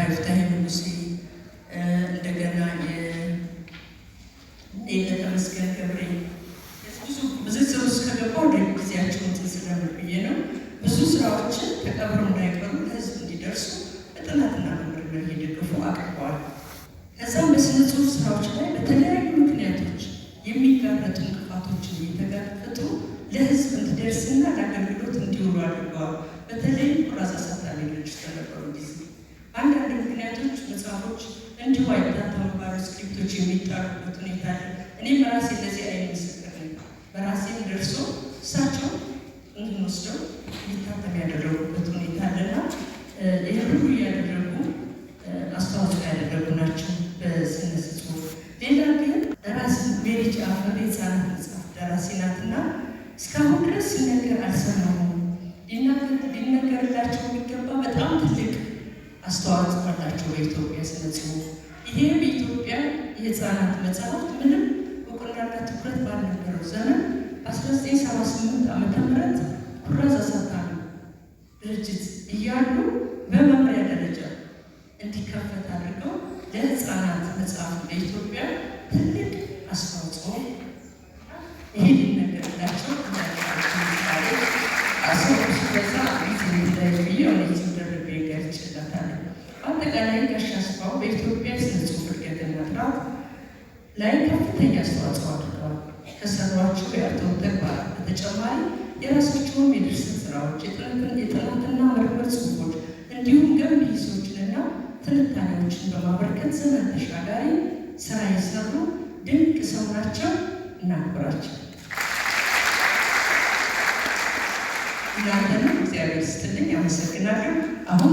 ይፍታህ ንጉሴ እንደገና ተመስገን ገብሬ ብዙ ውስጥ ከገባው ወደ ጊዜያቸውን ስለምብዬ ነው። ብዙ ስራዎችን ተቀብረው እንዳይቀሩ ለህዝብ እንዲደርሱ በጥናትና በምርምር እየደገፉ አቅርበዋል። ከዛም በስነ ጽሁፍ ስራዎች ላይ በተለያዩ ምክንያቶች የሚጋረጡ እንቅፋቶችን እየተጋፈጡ ለህዝብ እንዲደርስና ለአገልግሎት እንዲውሉ አድርገዋል። በተለይ ኩራዝ አሳታሚ ድርጅት በነበሩ ጊዜ አንዳንድ ምክንያቶች መጽሐፎች እንዲሁ አይታተሙ ባሉ ስክሪፕቶች የሚጣሩበት ሁኔታ አለ። እኔም በራሴ ለዚህ አይነት ምስክር ነኝ። በራሴም ደርሶ እሳቸው እንድንወስደው ሊታተም ያደረጉበት ሁኔታ አለና ይህ ሁሉ እያደረጉ አስተዋጽኦ ያደረጉ ናቸው በስነ ጽሁፍ። ሌላ ግን ራስ ሜሪ ጃዕፈር የህፃናት መጽሐፍ ደራሲ ናትና እስካሁን ድረስ ሲነገር አልሰማሁም። ሊነገርላቸው የሚገባ በጣም ትልቅ አስተዋጽኦ አላቸው በኢትዮጵያ ስነ ጽሁፍ። ይሄ በኢትዮጵያ የህፃናት መጽሐፍት ምንም እውቅናና ትኩረት ባልነበረው ዘመን በ1978 ዓ.ም ኩራዝ አሳታሚ ድርጅት እያሉ በመምሪያ ደረጃ እንዲከፈት አድርገው ለህፃናት መጽሐፍ በኢትዮጵያ ትልቅ አስተዋጽኦ ይሄ ሊነገርላቸው በዛ ጊዜ እንዳይብዬ ሆነች ደርቤ ገልጭላታለሁ። በአጠቃላይ ጋሽ አስፋው በኢትዮጵያ ስነ ጽሁፍ እድገትና ጥራት ላይ ከፍተኛ አስተዋጽኦ አድርገዋል። ከሰሯቸው የአርትዖት ተግባራት በተጨማሪ የራሳቸውን የድርሰት ስራዎች፣ የጥናትና ምርምር ጽሁፎች እንዲሁም ገንቢ ሂሶችንና ትንታኔዎችን በማበርከት ዘመን ተሻጋሪ ስራ የሰሩ ድንቅ ሰው ናቸው። እናክብራቸው። እናንተንም እግዚአብሔር ይስጥልኝ። አመሰግናለሁ። አሁን